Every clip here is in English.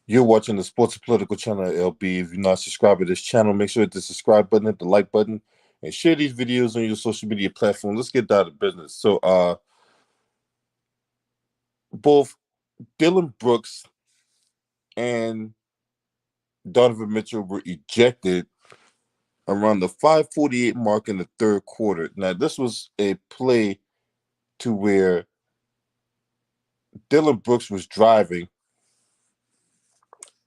You're watching the Sports and Political channel, LB. If you're not subscribed to this channel, make sure to hit the subscribe button, hit the like button, and share these videos on your social media platform. Let's get down to business. So, both Dillon Brooks and Donovan Mitchell were ejected around the 5:48 mark in the third quarter. Now, this was a play to where Dillon Brooks was driving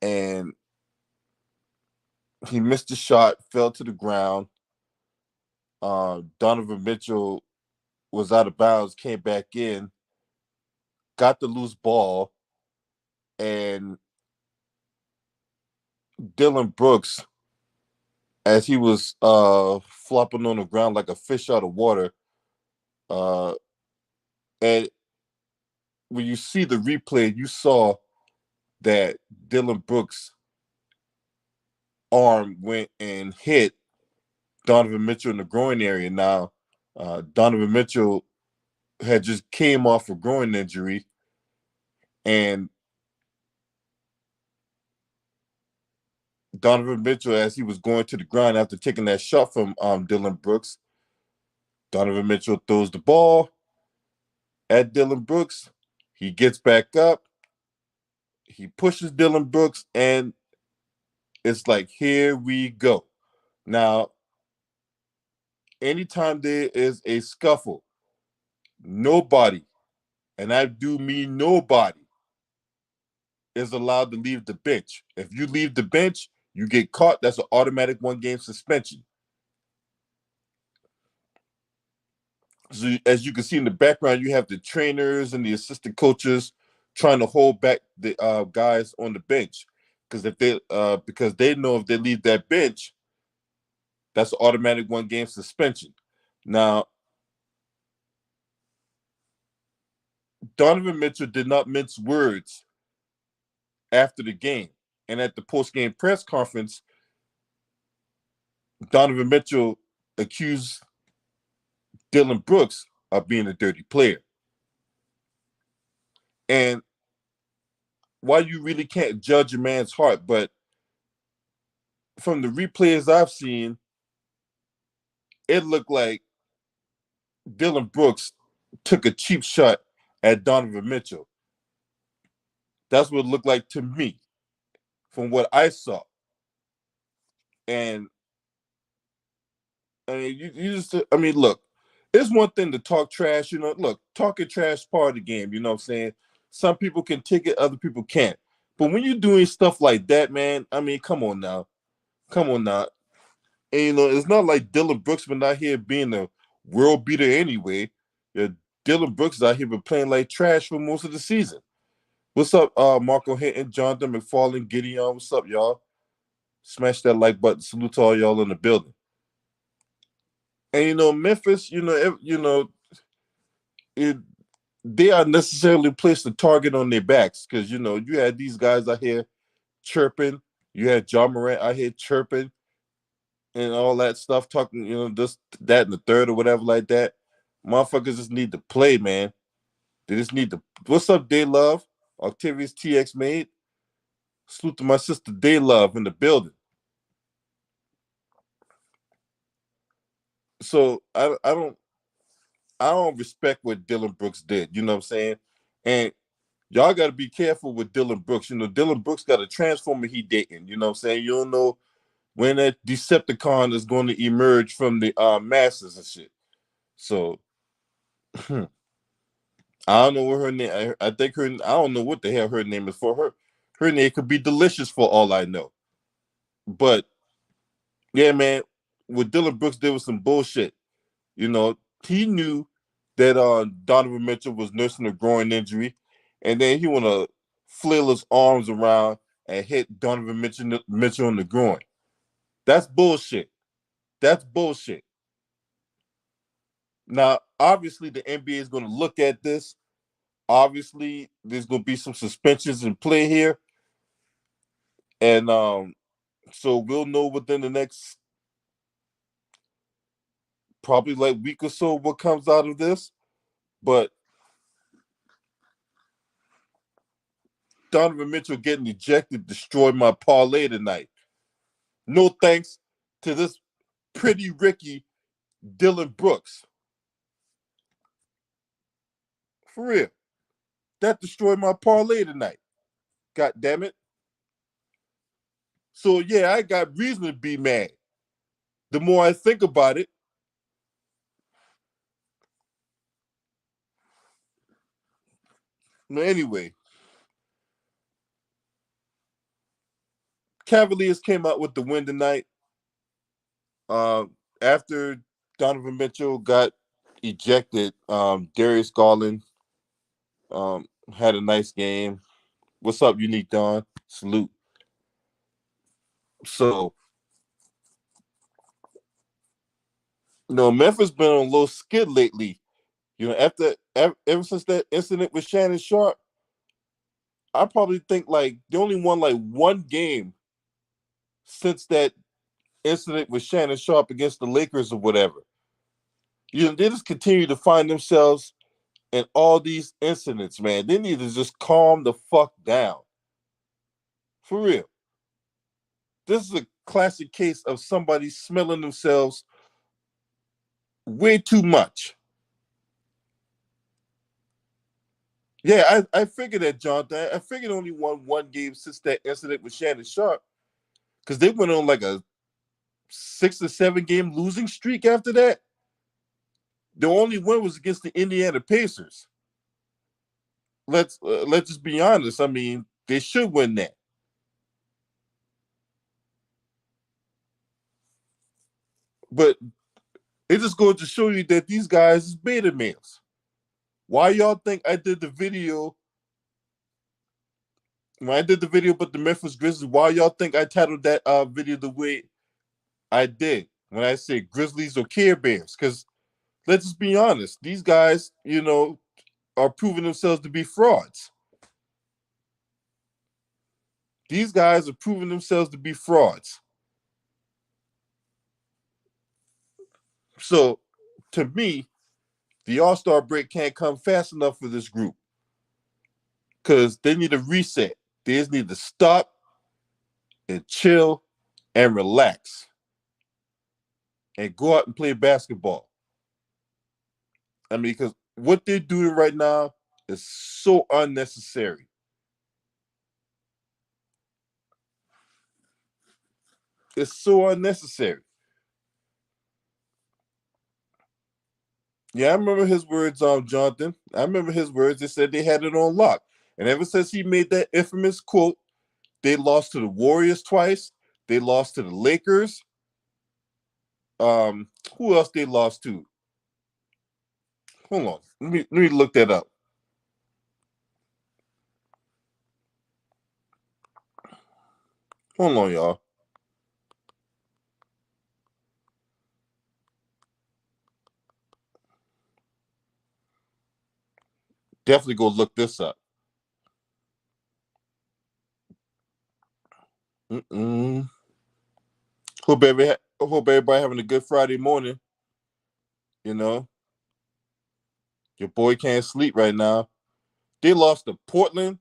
and he missed the shot, fell to the ground. Donovan Mitchell was out of bounds, came back in, got the loose ball, and Dillon Brooks, as he was flopping on the ground like a fish out of water, uh, and when you see the replay, you saw that Dillon Brooks' arm went and hit Donovan Mitchell in the groin area. Now, Donovan Mitchell had just came off a groin injury, and Donovan Mitchell, as he was going to the ground after taking that shot from Dillon Brooks, Donovan Mitchell throws the ball at Dillon Brooks. He gets back up. He pushes Dillon Brooks, and it's like, here we go. Now, anytime there is a scuffle, nobody, and I do mean nobody, is allowed to leave the bench. If you leave the bench, you get caught. That's an automatic 1-game suspension. So as you can see in the background, you have the trainers and the assistant coaches trying to hold back the guys on the bench, because because they know if they leave that bench, that's an automatic 1-game suspension. Now, Donovan Mitchell did not mince words after the game, and at the post-game press conference, Donovan Mitchell accused Dillon Brooks of being a dirty player. And while you really can't judge a man's heart, but from the replays I've seen, it looked like Dillon Brooks took a cheap shot at Donovan Mitchell. That's what it looked like to me from what I saw. And I mean, look, it's one thing to talk trash, look, talking trash is part of the game, you know what I'm saying? Some people can take it, other people can't. But when you're doing stuff like that, man, I mean, come on now. Come on now. And, it's not like Dillon Brooks been out here being a world beater anyway. Dillon Brooks is out here been playing like trash for most of the season. What's up, Marco Hinton, Jonathan McFarlane, Gideon? What's up, y'all? Smash that like button. Salute to all y'all in the building. And Memphis, they are necessarily placed a target on their backs, because you had these guys out here chirping. You had John Morant out here chirping and all that stuff, talking, this, that, and the third or whatever like that. Motherfuckers just need to play, man. They just need to. What's up, Day Love? Octavius TX made. Salute to my sister Day Love in the building. So I don't respect what Dillon Brooks did. You know what I'm saying? And y'all got to be careful with Dillon Brooks. Dillon Brooks got a transformer he dating. You know what I'm saying? You don't know when that Decepticon is going to emerge from the masses and shit. So I don't know what her name. I think her. I don't know what the hell her name is for. Her name could be Delicious for all I know. But yeah, man, what Dillon Brooks did was some bullshit. He knew that Donovan Mitchell was nursing a groin injury, and then he want to flail his arms around and hit Donovan Mitchell in the groin. That's bullshit. That's bullshit. Now, obviously, the NBA is going to look at this. Obviously, there's going to be some suspensions in play here, and so we'll know within the next probably like week or so what comes out of this. But Donovan Mitchell getting ejected destroyed my parlay tonight. No thanks to this pretty Ricky Dillon Brooks. For real. That destroyed my parlay tonight. God damn it. So yeah, I got reason to be mad. The more I think about it, anyway, Cavaliers came out with the win tonight. After Donovan Mitchell got ejected, Darius Garland had a nice game. What's up, Unique Don? Salute. So, Memphis been on a little skid lately. Ever since that incident with Shannon Sharp, I probably think like they only won like one game since that incident with Shannon Sharp against the Lakers or whatever. They just continue to find themselves in all these incidents, man. They need to just calm the fuck down. For real. This is a classic case of somebody smelling themselves way too much. Yeah, I figured that, Jonathan. I figured only won one game since that incident with Shannon Sharp, because they went on like a 6 or 7 game losing streak after that. The only win was against the Indiana Pacers. Let's just be honest. I mean, they should win that. But it just goes to show you that these guys is beta males. Why y'all think I did the video? When I did the video about the Memphis Grizzlies, why y'all think I titled that video the way I did when I said Grizzlies or Care Bears? Because let's just be honest, these guys, are proving themselves to be frauds. These guys are proving themselves to be frauds. So, to me, the All-Star break can't come fast enough for this group, because they need a reset. They just need to stop and chill and relax and go out and play basketball. I mean, because what they're doing right now is so unnecessary. It's so unnecessary. Yeah, I remember his words, Jonathan. I remember his words. They said they had it on lock. And ever since he made that infamous quote, they lost to the Warriors twice. They lost to the Lakers. Who else they lost to? Hold on. Let me look that up. Hold on, y'all. Definitely go look this up. Hope everybody having a good Friday morning. Your boy can't sleep right now. They lost to Portland.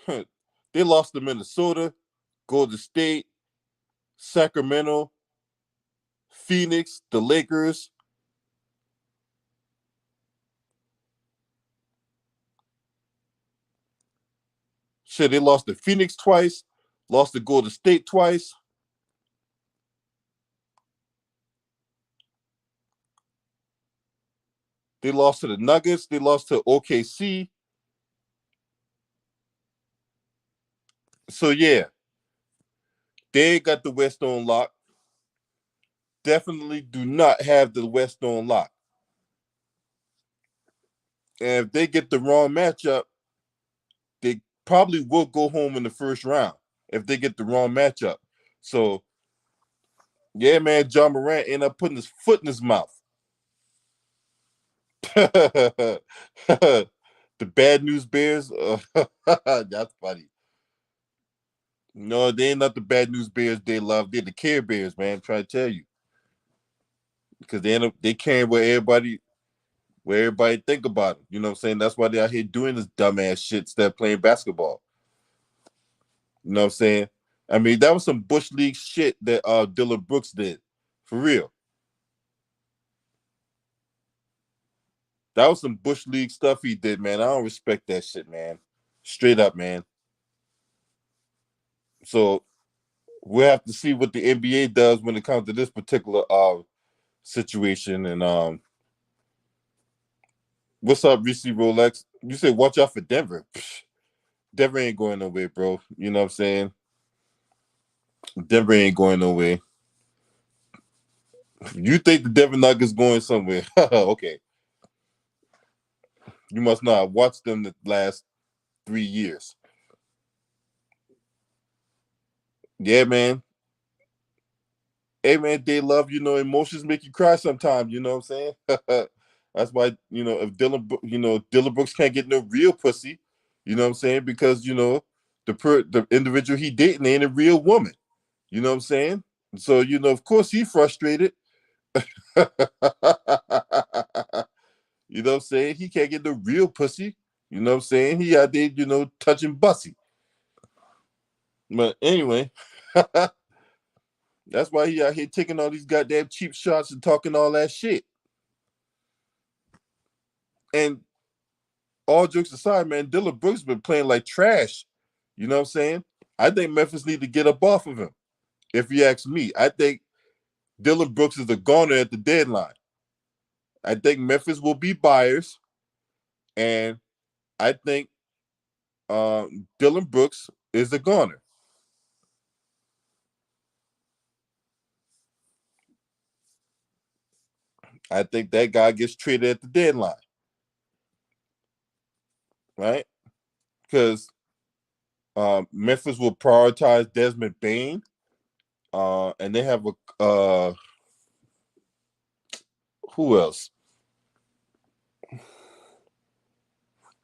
They lost to Minnesota, Golden State, Sacramento, Phoenix, the Lakers. Shit, they lost to Phoenix twice, lost to Golden State twice. They lost to the Nuggets. They lost to OKC. So yeah, they got the West on lock. Definitely do not have the West on lock. And if they get the wrong matchup, they probably will go home in the first round if they get the wrong matchup. So yeah, man, John Morant ended up putting his foot in his mouth. The bad news bears. That's funny. No, they ain't not the bad news bears they love. They're the Care Bears, man. I'm trying to tell you. Because they care where everybody think about them. You know what I'm saying? That's why they're out here doing this dumbass shit instead of playing basketball. You know what I'm saying? I mean, that was some Bush League shit that Dillon Brooks did. For real. That was some Bush League stuff he did, man. I don't respect that shit, man. Straight up, man. So we'll have to see what the NBA does when it comes to this particular situation. And what's up, Reese Rolex? You said watch out for Denver. Psh, Denver ain't going nowhere, bro. You know what I'm saying? Denver ain't going nowhere. You think the Denver Nuggets going somewhere? Okay. You must not have watched them the last 3 years. Yeah, man. Hey, man, they love, emotions make you cry sometimes, you know what I'm saying? That's why, if Dillon Brooks can't get no real pussy, you know what I'm saying? Because, the individual he dating ain't a real woman. You know what I'm saying? So, of course he frustrated. You know what I'm saying? He can't get the real pussy. You know what I'm saying? He out there, touching bussy. But anyway, that's why he out here taking all these goddamn cheap shots and talking all that shit. And all jokes aside, man, Dillon Brooks been playing like trash. You know what I'm saying? I think Memphis need to get up off of him. If you ask me, I think Dillon Brooks is a goner at the deadline. I think Memphis will be buyers, and I think Dillon Brooks is a goner. I think that guy gets traded at the deadline, right? Because Memphis will prioritize Desmond Bain, and they have a who else?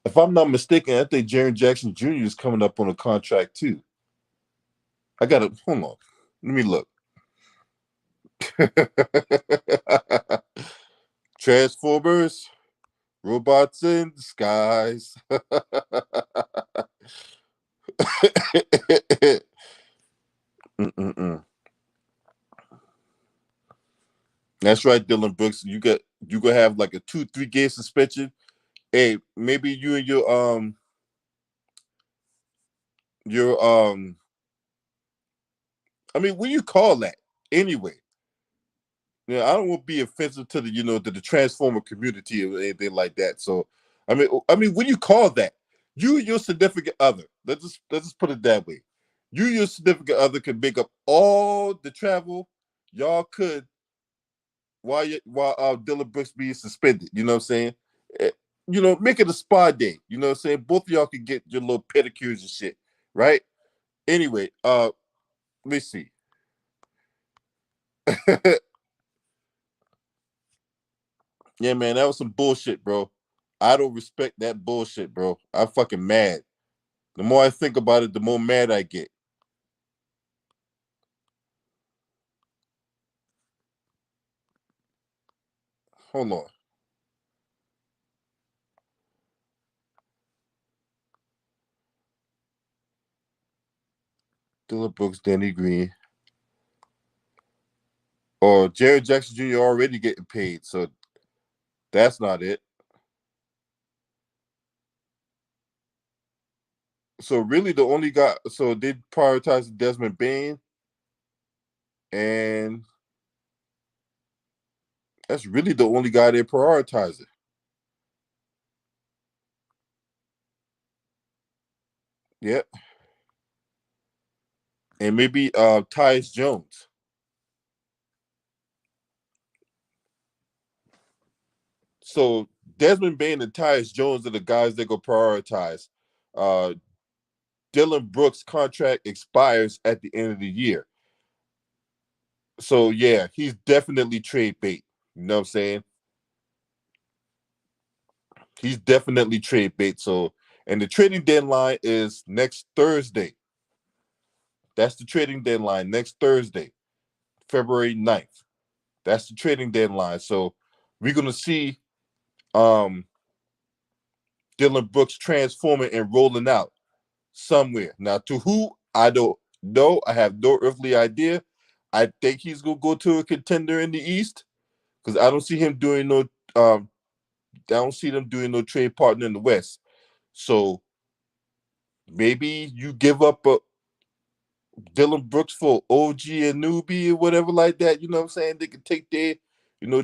If I'm not mistaken, I think Jaren Jackson Jr. is coming up on a contract too. I gotta hold on. Let me look. Transformers, robots in disguise. Mm-mm-mm. That's right, Dillon Brooks. You gonna have like a 2-3 game suspension. Hey, maybe you and your I mean, what do you call that anyway? I don't want to be offensive to the transformer community or anything like that. So, I mean, what do you call that? You and your significant other. Let's just put it that way. You and your significant other can make up all the travel y'all could while Dillon Brooks being suspended. You know what I'm saying? Eh, make it a spa day. You know what I'm saying? Both of y'all can get your little pedicures and shit, right? Anyway, let me see. Yeah, man, that was some bullshit, bro. I don't respect that bullshit, bro. I'm fucking mad. The more I think about it, the more mad I get. Hold on. Dillon Brooks, Danny Green, or Jared Jackson Jr. already getting paid, so that's not it. So really, the only guy, so they prioritize Desmond Bain, and that's really the only guy they're prioritizing. Yep, and maybe Tyus Jones. So Desmond Bain and Tyus Jones are the guys they go prioritize. Uh, Dillon Brooks' contract expires at the end of the year. So yeah, he's definitely trade bait. You know what I'm saying? He's definitely trade bait. So and the trading deadline is next Thursday. That's the trading deadline next Thursday, February 9th. That's the trading deadline. So we're gonna see um Dillon Brooks transforming and rolling out somewhere. Now to who I don't know. I have no earthly idea. I think he's gonna go to a contender in the East because I don't see him doing no. I don't see them doing no trade partner in the West. So maybe you give up a Dillon Brooks for OG and newbie or whatever like that. You know what I'm saying? They can take their,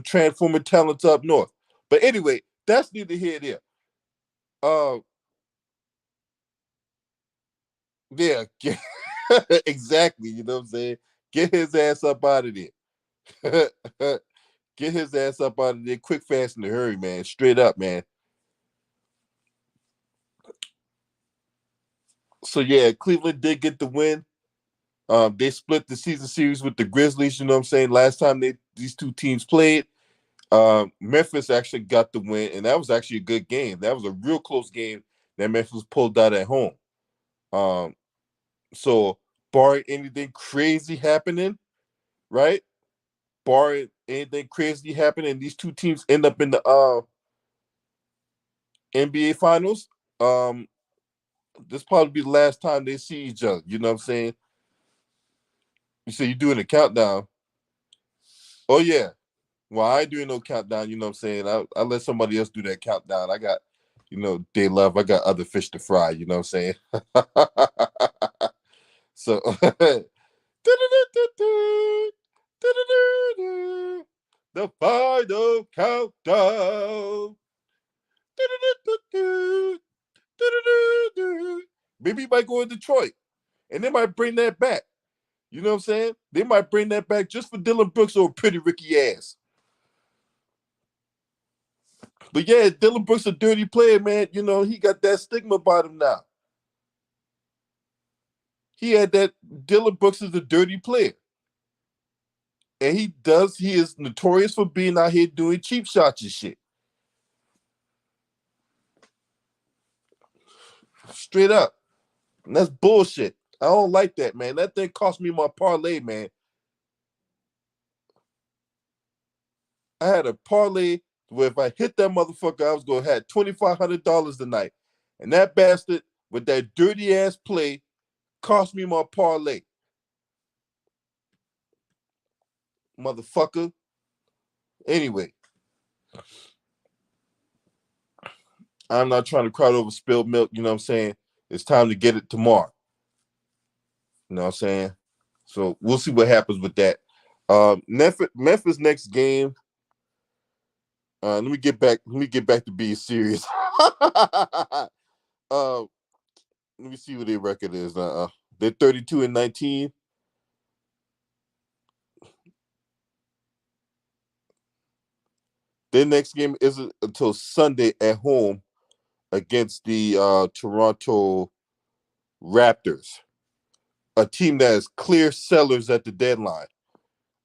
transformer talents up north. But anyway, that's neither here nor there. Yeah, exactly. You know what I'm saying? Get his ass up out of there. Get his ass up out of there quick, fast, in a hurry, man. Straight up, man. So yeah, Cleveland did get the win. They split the season series with the Grizzlies. You know what I'm saying? Last time these two teams played, Memphis actually got the win, and that was actually a good game. That was a real close game that Memphis pulled out at home. Um, so barring anything crazy happening, right? Barring anything crazy happening, these two teams end up in the NBA Finals. Um, this probably be the last time they see each other. You know what I'm saying? You say you doing a countdown. Oh yeah. Well, I ain't doing no countdown. You know what I'm saying? I let somebody else do that countdown. I got, day love. I got other fish to fry. You know what I'm saying? So, the final countdown. Maybe he might go in Detroit, and they might bring that back. You know what I'm saying? They might bring that back just for Dillon Brooks or Pretty Ricky ass. But yeah, Dillon Brooks a dirty player, man. He got that stigma about him now. He had that Dillon Brooks is a dirty player. And he is notorious for being out here doing cheap shots and shit. Straight up. And that's bullshit. I don't like that, man. That thing cost me my parlay, man. I had a parlay where if I hit that motherfucker, I was gonna have $2,500 tonight. And that bastard with that dirty ass play cost me my parlay. Motherfucker. Anyway, I'm not trying to crowd over spilled milk, you know what I'm saying? It's time to get it tomorrow. You know what I'm saying? So we'll see what happens with that. Memphis next game. Let me get back to being serious. Let me see what their record is. They're 32-19. Their next game isn't until Sunday at home against the Toronto Raptors, a team that is clear sellers at the deadline.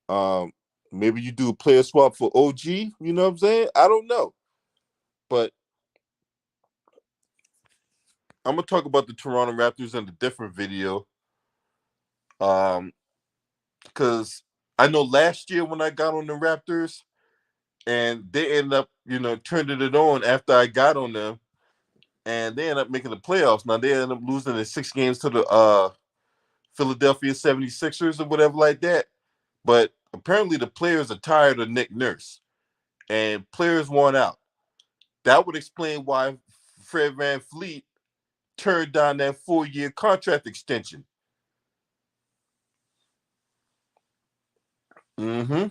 Um, Maybe you do a player swap for OG. You know what I'm saying? I don't know, but I'm gonna talk about the Toronto Raptors in a different video. Because I know last year when I got on the Raptors, and they ended up, turning it on after I got on them, and they ended up making the playoffs. Now they ended up losing in 6 games to the Philadelphia 76ers or whatever like that. But apparently the players are tired of Nick Nurse, and players want out. That would explain why Fred VanVleet turned down that 4-year contract extension. Mm-hmm.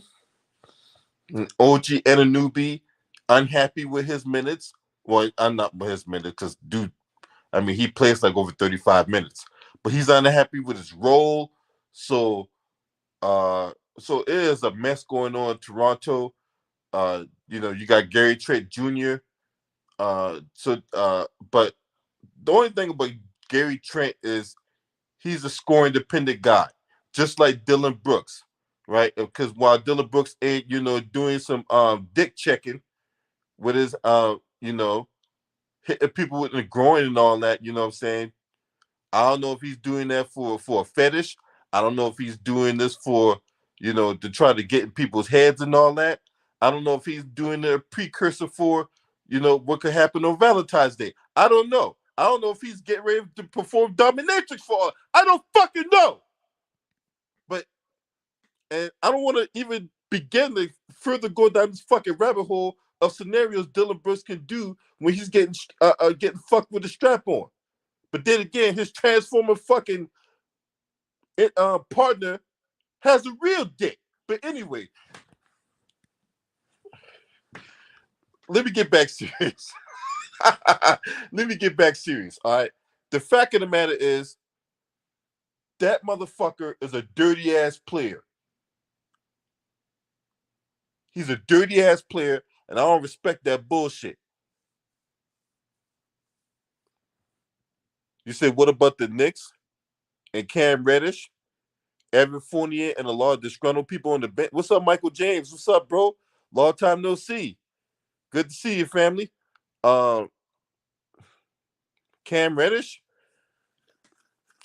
OG Anunoby unhappy with his minutes. Well, I'm not with his minutes because, dude, I mean, he plays like over 35 minutes, but he's unhappy with his role. So, so it is a mess going on in Toronto. You got Gary Trent Jr. But the only thing about Gary Trent is he's a scoring dependent guy, just like Dillon Brooks, right? Because while Dillon Brooks ain't, doing some dick checking with his hitting people with the groin and all that, you know what I'm saying? I don't know if he's doing that for a fetish. I don't know if he's doing this for, to try to get in people's heads and all that. I don't know if he's doing a precursor for, what could happen on Valentine's Day. I don't know. I don't know if he's getting ready to perform dominatrix for her. I don't fucking know. But, and I don't want to even begin to further go down this fucking rabbit hole of scenarios Dillon Brooks can do when he's getting fucked with a strap on. But then again, his transformer fucking partner has a real dick. But anyway, let me get back serious. Let me get back serious, all right? The fact of the matter is, that motherfucker is a dirty ass player. He's a dirty ass player, and I don't respect that bullshit. You say, what about the Knicks and Cam Reddish, Evan Fournier, and a lot of disgruntled people on the bench? What's up, Michael James? What's up, bro? Long time no see. Good to see you, family. Cam Reddish?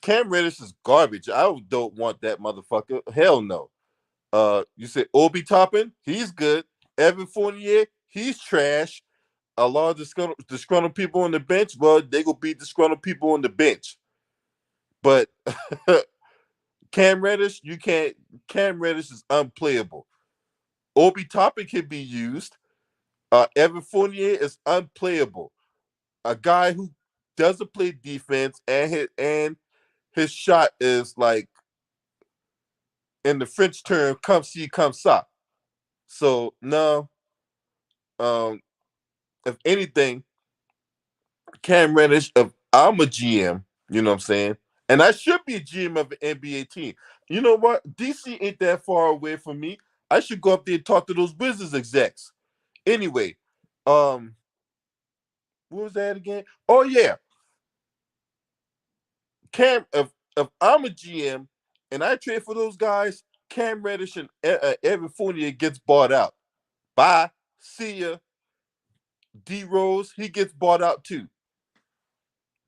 Cam Reddish is garbage. I don't want that motherfucker. Hell no. You said Obi Toppin? He's good. Evan Fournier? He's trash. A lot of disgruntled people on the bench? Well, they gonna be disgruntled people on the bench. But Cam Reddish, you can't. Cam Reddish is unplayable. Obi Toppin can be used. Evan Fournier is unplayable. A guy who doesn't play defense and his shot is like, in the French term, come see, come ça. So no, if anything, Cam Reddish, if I'm a GM, you know what I'm saying, and I should be a GM of an NBA team. You know what? DC ain't that far away from me. I should go up there and talk to those Wizards execs. Anyway, what was that again? Oh yeah, Cam. If I'm a GM and I trade for those guys, Cam Reddish and Evan Fournier gets bought out. Bye. See ya. D Rose, he gets bought out too.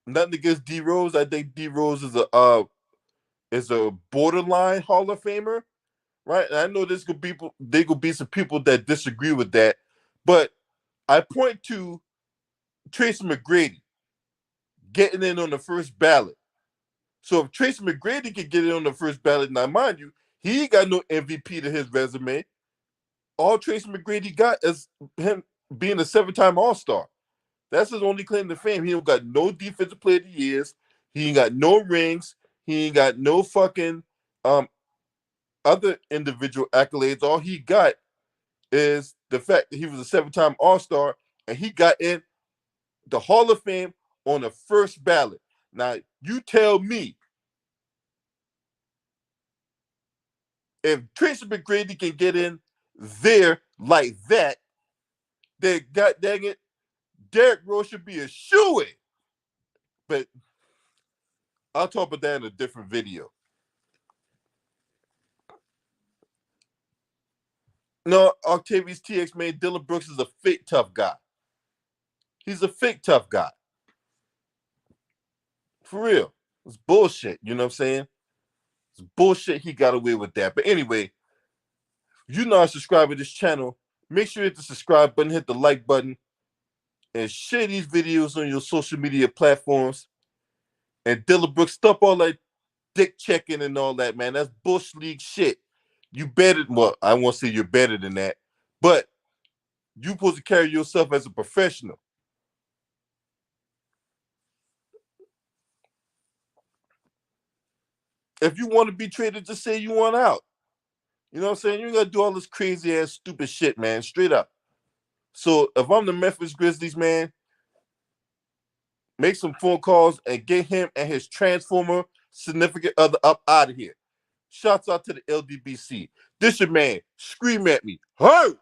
Nothing against D Rose. I think D Rose is a borderline Hall of Famer, right? And I know there could be some people that disagree with that, but I point to Tracy McGrady getting in on the first ballot. So if Tracy McGrady can get in on the first ballot, now mind you, he ain't got no MVP to his resume. All Tracy McGrady got is him being a 7-time All-Star. That's his only claim to fame. He don't got no defensive player of the years. He ain't got no rings. He ain't got no fucking other individual accolades. All he got is the fact that he was a 7-time All-Star and he got in the Hall of Fame on the first ballot. Now, you tell me, if Tracy McGrady can get in there like that, then god dang it, Derrick Rose should be a shoo-in. But I'll talk about that in a different video. No, Octavius TX, man, Dillon Brooks is a fake tough guy. He's a fake tough guy. For real. It's bullshit, you know what I'm saying? It's bullshit he got away with that. But anyway, if you're not subscribed to this channel, make sure you hit the subscribe button, hit the like button, and share these videos on your social media platforms. And Dillon Brooks, stop all that dick checking and all that, man. That's Bush League shit. You better, well, I won't say you're better than that, but you're supposed to carry yourself as a professional. If you want to be traded, just say you want out. You know what I'm saying? You ain't got to do all this crazy ass stupid shit, man. Straight up. So if I'm the Memphis Grizzlies, man, make some phone calls and get him and his transformer significant other up out of here. Shouts out to the LDBC. This your man. Scream at me. Hurt!